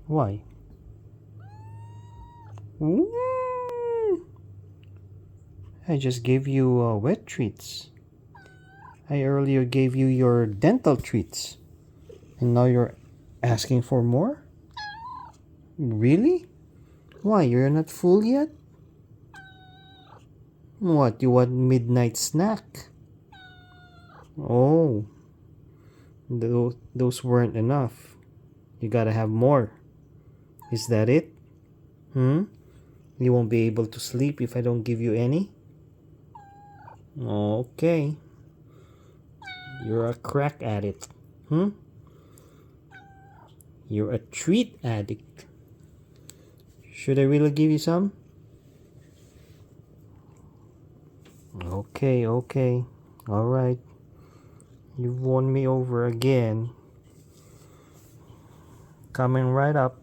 Why? Ooh, I just gave you wet treats. I earlier gave you your dental treats. And now you're asking for more? Really? Why, you're not full yet? What, you want midnight snack? Oh, those weren't enough. You gotta have more. Is that it? Hmm? You won't be able to sleep if I don't give you any? Okay. You're a crack addict. Hmm? You're a treat addict. Should I really give you some? Okay, okay. Alright. You've won me over again. Coming right up.